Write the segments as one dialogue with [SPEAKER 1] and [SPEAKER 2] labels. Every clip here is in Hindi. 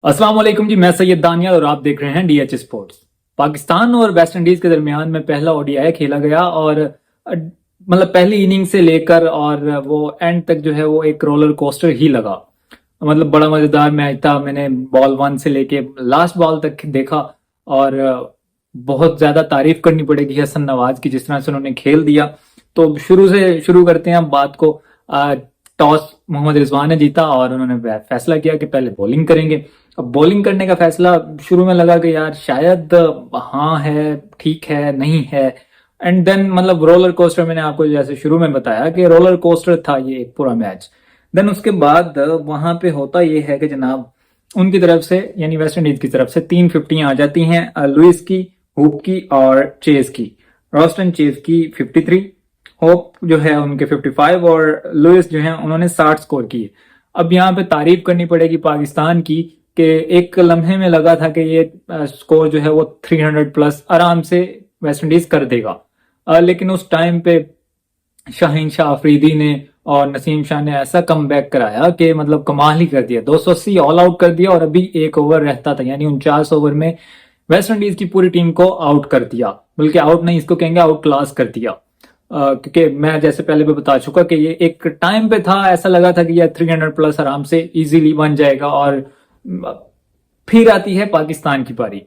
[SPEAKER 1] अस्सलाम वालेकुम जी। मैं सैयद दानियाल और आप देख रहे हैं डीएच स्पोर्ट्स। पाकिस्तान और वेस्ट इंडीज के दरमियान में पहला ओडीआई खेला गया और मतलब पहली इनिंग से लेकर और वो एंड तक जो है वो एक रोलर कोस्टर ही लगा। मतलब बड़ा मजेदार मैच था। मैंने बॉल वन से लेके लास्ट बॉल तक देखा और बहुत ज्यादा तारीफ करनी पड़ेगी हसन नवाज की, जिस तरह से उन्होंने खेल दिया। तो शुरू से शुरू करते हैं हम बात को। टॉस मोहम्मद रिजवान ने जीता और उन्होंने फैसला किया कि पहले बॉलिंग करेंगे। अब बॉलिंग करने का फैसला शुरू में लगा कि यार शायद हाँ है, ठीक है, नहीं है। एंड देन मतलब रोलर कोस्टर, मैंने आपको जैसे शुरू में बताया कि रोलर कोस्टर था ये एक पूरा मैच। देन उसके बाद वहां पे होता ये है कि जनाब उनकी तरफ से यानी वेस्ट इंडीज की तरफ से 3 50 आ जाती हैं, लुइस की, हुप की और चेज की। रॉस्टन चेज की 53, होप जो है उनके 55 और लुइस जो है उन्होंने 60 स्कोर किए। अब यहाँ पे तारीफ करनी पड़ेगी पाकिस्तान की कि एक लम्हे में लगा था कि ये स्कोर जो है वो 300 प्लस आराम से वेस्ट इंडीज कर देगा। लेकिन उस टाइम पे शाहीन शाह अफरीदी ने और नसीम शाह ने ऐसा कम बैक कराया कि मतलब कमाल ही कर दिया। 280 ऑल आउट कर दिया और अभी एक ओवर रहता था, यानी 49 ओवर में वेस्ट इंडीज की पूरी टीम को आउट कर दिया। बल्कि आउट नहीं, इसको कहेंगे आउट क्लास कर दिया। क्योंकि मैं जैसे पहले भी बता चुका कि ये एक टाइम पे था, ऐसा लगा था कि ये 300 प्लस आराम से इजीली बन जाएगा। और फिर आती है पाकिस्तान की बारी।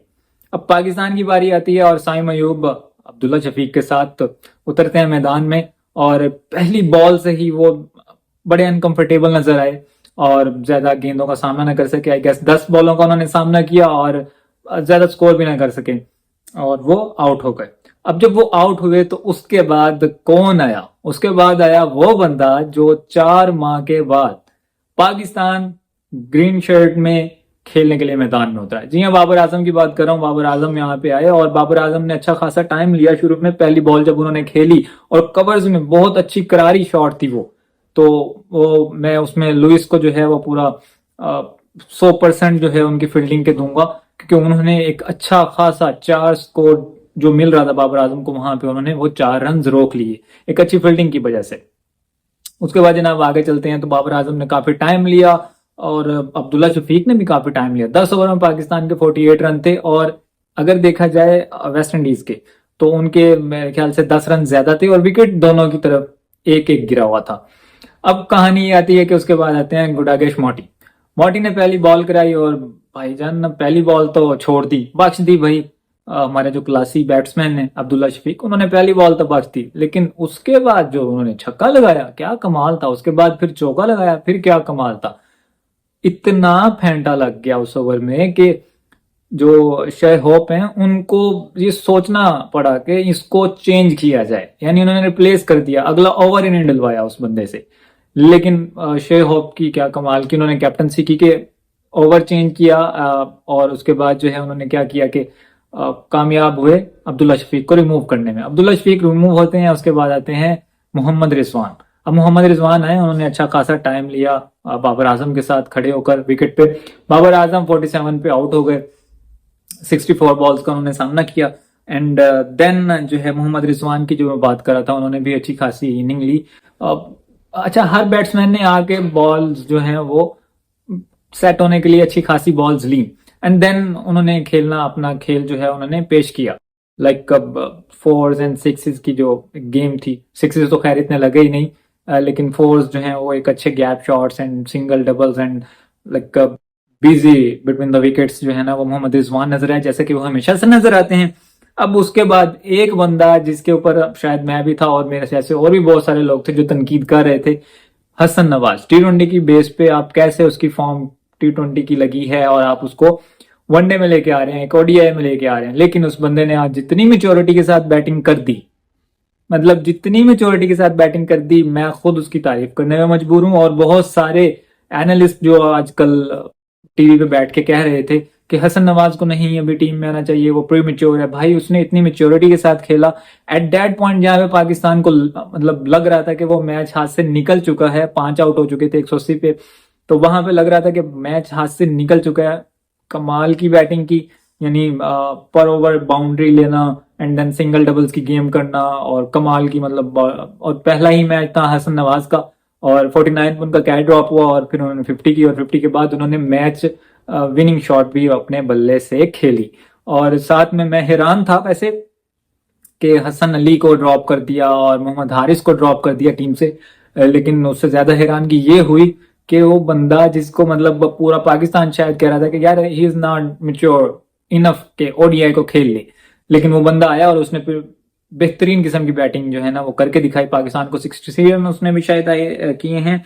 [SPEAKER 1] अब पाकिस्तान की बारी आती है और साइम अयूब अब्दुल्ला शफीक के साथ उतरते हैं मैदान में और पहली बॉल से ही वो बड़े अनकंफर्टेबल नजर आए और ज्यादा गेंदों का सामना ना कर सके। आई गेस 10 बॉलों का उन्होंने सामना किया और ज्यादा स्कोर भी ना कर सके और वो आउट हो गए। अब जब वो आउट हुए तो उसके बाद कौन आया? उसके बाद आया वो बंदा जो 4 माह के बाद पाकिस्तान ग्रीन शर्ट में खेलने के लिए मैदान में उतरा है। जी हाँ, बाबर आजम की बात कर रहा हूँ। बाबर आजम यहाँ पे आए और बाबर आजम ने अच्छा खासा टाइम लिया। शुरू में पहली बॉल जब उन्होंने खेली और कवर्स में बहुत अच्छी करारी शॉट थी वो, तो वो मैं उसमें लुइस को जो है वो पूरा 100% जो है उनकी फील्डिंग के दूंगा, क्योंकि उन्होंने एक अच्छा खासा 4 स्कोर जो मिल रहा था बाबर आजम को, वहां पे उन्होंने वो 4 रन रोक लिए एक अच्छी फील्डिंग की वजह से। उसके बाद जनाब आगे चलते हैं तो बाबर आजम ने काफी टाइम लिया और अब्दुल्ला शफीक ने भी काफी टाइम लिया। 10 ओवर में पाकिस्तान के 48 रन थे और अगर देखा जाए वेस्ट इंडीज के तो उनके मेरे ख्याल से 10 रन ज्यादा थे और विकेट दोनों की तरफ एक एक गिरा हुआ था। अब कहानी ये आती है कि उसके बाद आते हैं गुडागेश मोटी। मोटी ने पहली बॉल कराई और भाईजान ने पहली बॉल तो छोड़ दी, बख्श दी भाई। हमारे जो क्लासी बैट्समैन है अब्दुल्ला शफीक, उन्होंने पहली बॉल तो बख्श दी, लेकिन उसके बाद जो उन्होंने छक्का लगाया क्या कमाल था। उसके बाद फिर चौका लगाया, फिर क्या कमाल था। इतना फेंटा लग गया उस ओवर में कि जो शय होप हैं उनको ये सोचना पड़ा कि इसको चेंज किया जाए, यानी उन्होंने रिप्लेस कर दिया, अगला ओवर ही नहीं डलवाया उस बंदे से। लेकिन शय होप की क्या कमाल की उन्होंने कैप्टनसी की कि ओवर चेंज किया और उसके बाद जो है उन्होंने क्या किया कि कामयाब हुए अब्दुल्ला शफीक को रिमूव करने में। अब्दुल्ला शफीक रिमूव होते हैं, उसके बाद आते हैं मोहम्मद रिजवान। अब मोहम्मद रिजवान आए, उन्होंने अच्छा खासा टाइम लिया बाबर आजम के साथ खड़े होकर विकेट पे। बाबर आजम 47 पे आउट हो गए, 64 बॉल्स का उन्होंने सामना किया। एंड देन जो है मोहम्मद रिजवान की जो मैं बात कर रहा था, उन्होंने भी अच्छी खासी इनिंग ली। अच्छा, हर बैट्समैन ने आके बॉल्स जो है वो सेट होने के लिए अच्छी खासी बॉल्स ली एंड देन उन्होंने खेलना, अपना खेल जो है उन्होंने पेश किया। लाइक फोर्स एंड सिक्सेस की जो गेम थी, सिक्सेस तो खैर इतने लगे ही नहीं, लेकिन फोर्स जो है वो एक अच्छे gap shots and single doubles and like busy between the wickets जो है ना, वो मोहम्मद रिजवान नजर आए जैसे कि वो हमेशा से नजर आते हैं। अब उसके बाद एक बंदा जिसके ऊपर शायद मैं भी था और मेरे जैसे और भी बहुत सारे लोग थे जो तनकीद कर रहे थे, हसन नवाज। T20 की बेस पे आप कैसे उसकी फॉर्म T20 की लगी है और आप उसको वनडे में लेके आ रहे हैं, एक ओडीआई में लेके आ रहे हैं, लेकिन उस बंदे ने आज जितनी मेच्योरिटी के साथ बैटिंग कर दी, मतलब जितनी मेच्योरिटी के साथ बैटिंग कर दी, मैं खुद उसकी तारीफ करने में मजबूर हूं। और बहुत सारे एनालिस्ट जो आजकल टीवी पे बैठ के कह रहे थे कि हसन नवाज को नहीं अभी टीम में आना चाहिए, वो प्री मेच्योर है, भाई उसने इतनी मेच्योरिटी के साथ खेला एट दैट पॉइंट जहां पे पाकिस्तान को मतलब लग रहा था कि वो मैच हाथ से निकल चुका है। 5 आउट हो चुके थे 180 पे, तो वहां पे लग रहा था कि मैच हाथ से निकल चुका है। कमाल की बैटिंग की, यानी पर ओवर बाउंड्री लेना एंड देन सिंगल डबल्स की गेम करना और कमाल की मतलब और पहला ही मैच था हसन नवाज का और 49 उनका कैच ड्रॉप हुआ और फिर उन्होंने 50 की और 50 के बाद उन्होंने मैच विनिंग शॉट भी अपने बल्ले से खेली। और साथ में मैं हैरान था वैसे कि हसन अली को ड्रॉप कर दिया और मोहम्मद हारिस को ड्रॉप कर दिया टीम से, लेकिन उससे ज्यादा हैरानगी ये हुई कि वो बंदा जिसको मतलब पूरा पाकिस्तान शायद कह रहा था कि यार he is not mature enough के ओडीआई को खेल ले, लेकिन वो बंदा आया और उसने फिर बेहतरीन किस्म की बैटिंग जो है ना वो करके दिखाई। पाकिस्तान को 66 रन उसने भी शायद किए हैं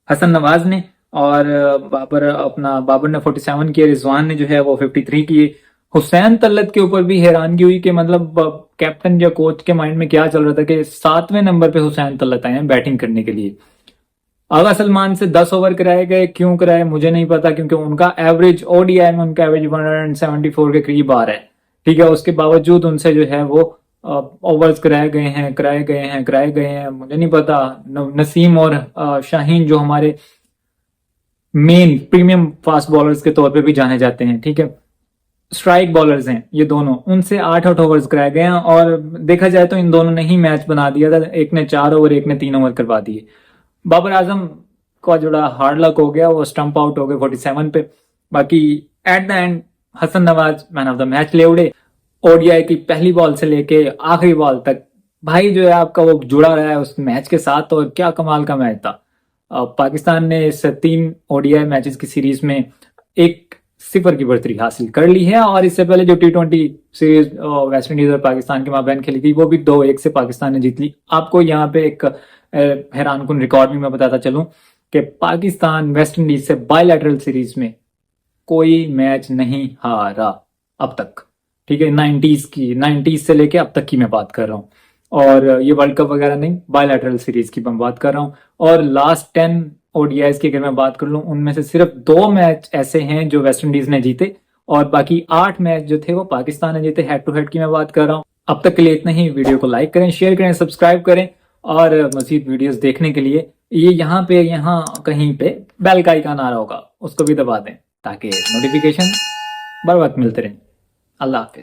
[SPEAKER 1] हसन नवाज ने, और बाबर ने 47 किए, रिजवान ने जो है वो 53 किए। हुसैन तलत के ऊपर भी हैरानगी हुई कि मतलब कैप्टन या कोच के माइंड में क्या चल रहा था कि 7वें नंबर पे हुसैन तलत आए हैं बैटिंग करने के लिए। आगा सलमान से 10 ओवर कराए गए, क्यों कराए मुझे नहीं पता, क्योंकि उनका एवरेज ओडीआई में उनका एवरेज 174 के करीब आ रहा है, ठीक है। उसके बावजूद उनसे जो है वो ओवर्स कराए गए हैं मुझे नहीं पता। नसीम और शाहीन जो हमारे मेन प्रीमियम फास्ट बॉलर्स के तौर पे भी जाने जाते हैं, ठीक है, स्ट्राइक बॉलर्स हैं ये दोनों, उनसे 8 ओवर्स कराए गए हैं। और देखा जाए तो इन दोनों ने ही मैच बना दिया था, एक ने 4 ओवर एक ने 3 ओवर करवा दिए। बाबर आजम का जोड़ा हार्ड लक हो गया, वो स्टंप आउट हो गए 47 पे। बाकी at the end Hasan Nawaz man of the match ले उड़े। ओडीआई की पहली बॉल से लेके आखिरी बॉल तक भाई जो है आपका वो जुड़ा रहा है उस मैच के साथ, और क्या कमाल का मैच था। पाकिस्तान ने इस 3 ओडीआई मैचेस की सीरीज में 1-0 की बढ़तरी हासिल कर ली है, और इससे पहले जो T20 सीरीज वेस्ट इंडीज और पाकिस्तान के माबैन खेली थी वो भी 2-1 से पाकिस्तान ने जीत ली। आपको यहाँ पे एक हैरानकुन रिकॉर्ड भी मैं बताता चलूं कि पाकिस्तान वेस्ट इंडीज से बायलैटरल सीरीज में कोई मैच नहीं हारा अब तक, ठीक है। 90s से लेके अब तक की मैं बात कर रहा हूँ, और ये वर्ल्ड कप वगैरह नहीं, बायलैटरल सीरीज की मैं बात कर रहा हूँ। और लास्ट 10 ओडीआईज की अगर मैं बात कर लूँ उनमें से सिर्फ 2 मैच ऐसे हैं जो वेस्ट इंडीज ने जीते, और बाकी 8 मैच जो थे वो पाकिस्तान ने जीते। हेड टू हेड की मैं बात कर रहा हूँ। अब तक के लिए इतना ही। वीडियो को लाइक करें, शेयर करें, सब्सक्राइब करें, और मजीद वीडियोस देखने के लिए ये यहाँ कहीं पे बेल का आइकन आ रहा होगा, उसको भी दबा दें ताकि नोटिफिकेशन बर वक्त मिलते रहें। अल्लाह हाफिज।